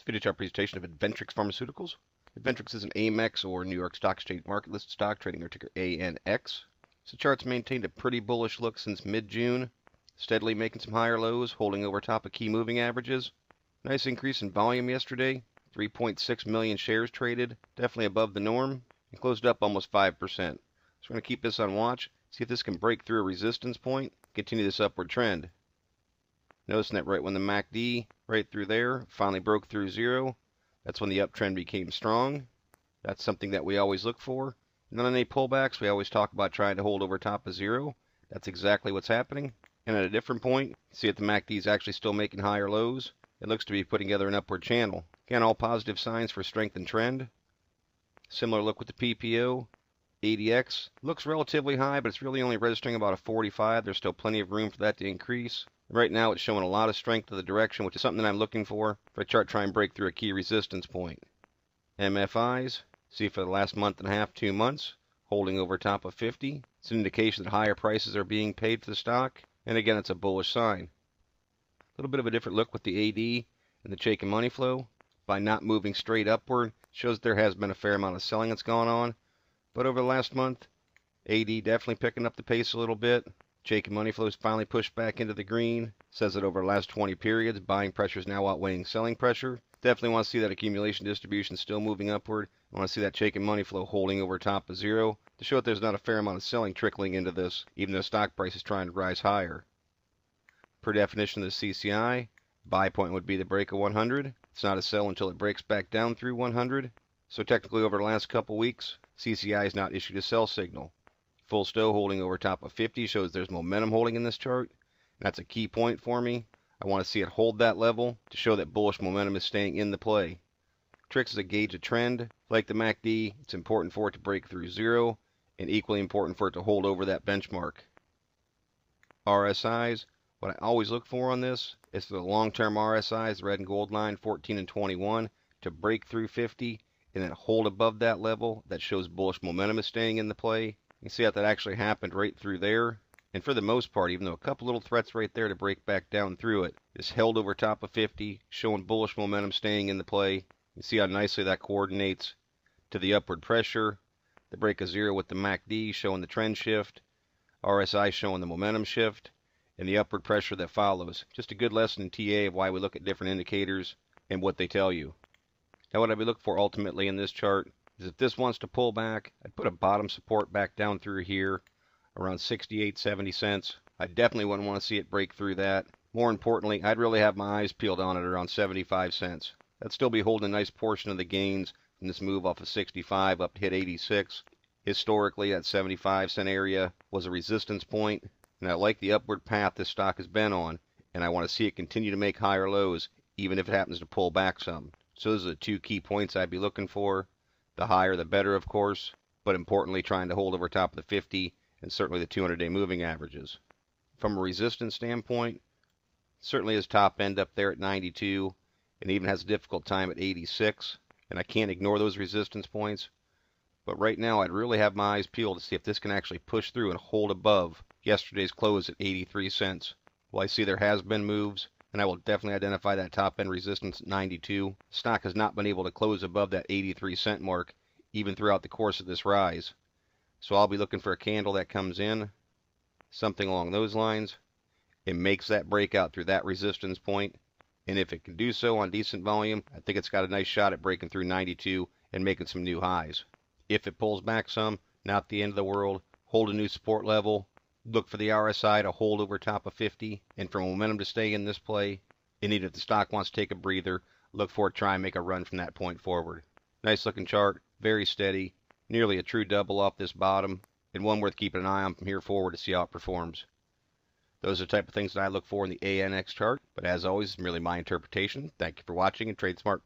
This video chart presentation of Adventrix Pharmaceuticals. Adventrix is an ANX or New York Stock Exchange market listed stock trading under ticker ANX. So the chart's maintained a pretty bullish look since mid-June, steadily making some higher lows, holding over top of key moving averages. Nice increase in volume yesterday, 3.6 million shares traded, definitely above the norm, and closed up almost 5%. So we're going to keep this on watch, see if this can break through a resistance point, continue this upward trend. Noticing that right when the MACD, right through there, finally broke through zero, that's when the uptrend became strong. That's something that we always look for. And on any pullbacks, we always talk about trying to hold over top of zero. That's exactly what's happening. And at a different point, see if the MACD is actually still making higher lows. It looks to be putting together an upward channel. Again, all positive signs for strength and trend. Similar look with the PPO. ADX looks relatively high, but it's really only registering about a 45. There's still plenty of room for that to increase. Right now, it's showing a lot of strength to the direction, which is something that I'm looking for a chart try and break through a key resistance point. MFIs, see for the last month and a half, 2 months, holding over top of 50. It's an indication that higher prices are being paid for the stock, and again, it's a bullish sign. A little bit of a different look with the AD and the Chaikin money flow. By not moving straight upward, shows that there has been a fair amount of selling that's gone on. But over the last month, AD definitely picking up the pace a little bit. Chaikin money flow is finally pushed back into the green. Says that over the last 20 periods, buying pressure is now outweighing selling pressure. Definitely want to see that accumulation distribution still moving upward. I want to see that Chaikin money flow holding over top of zero to show that there's not a fair amount of selling trickling into this, even though stock price is trying to rise higher. Per definition of the CCI, buy point would be the break of 100. It's not a sell until it breaks back down through 100. So technically over the last couple weeks, CCI has not issued a sell signal. Full stow holding over top of 50 shows there's momentum holding in this chart. That's a key point for me. I want to see it hold that level to show that bullish momentum is staying in the play. Trix is a gauge of trend. Like the MACD, it's important for it to break through zero, and equally important for it to hold over that benchmark. RSIs, what I always look for on this is for the long-term RSIs, the red and gold line, 14 and 21, to break through 50 and then hold above that level. That shows bullish momentum is staying in the play. You can see that actually happened right through there. And for the most part, even though a couple little threats right there to break back down through it, it's held over top of 50, showing bullish momentum staying in the play. You see how nicely that coordinates to the upward pressure. The break of zero with the MACD showing the trend shift, RSI showing the momentum shift, and the upward pressure that follows. Just a good lesson in TA of why we look at different indicators and what they tell you. Now what I would look for ultimately in this chart is if this wants to pull back, I'd put a bottom support back down through here around 68-70 cents. I definitely wouldn't want to see it break through that. More importantly, I'd really have my eyes peeled on it around 75 cents. That'd still be holding a nice portion of the gains from this move off of 65 up to hit 86. Historically, that 75-cent area was a resistance point, and I like the upward path this stock has been on, and I want to see it continue to make higher lows, even if it happens to pull back some. So those are the two key points I'd be looking for. The higher the better, of course, but importantly trying to hold over top of the 50 and certainly the 200-day moving averages. From a resistance standpoint, certainly his top end up there at 92 and even has a difficult time at 86, and I can't ignore those resistance points. But right now I'd really have my eyes peeled to see if this can actually push through and hold above yesterday's close at 83 cents. Well, I see there has been moves, and I will definitely identify that top end resistance at 92. Stock has not been able to close above that 83 cent mark even throughout the course of this rise. So I'll be looking for a candle that comes in, something along those lines, and makes that breakout through that resistance point. And if it can do so on decent volume, I think it's got a nice shot at breaking through 92 and making some new highs. If it pulls back some, not the end of the world. Hold a new support level. Look for the RSI to hold over top of 50 and for momentum to stay in this play. And even if the stock wants to take a breather, look for it to try and make a run from that point forward. Nice looking chart, very steady, nearly a true double off this bottom, and one worth keeping an eye on from here forward to see how it performs. Those are the type of things that I look for in the ANX chart, but as always, it's merely my interpretation. Thank you for watching, and trade smart.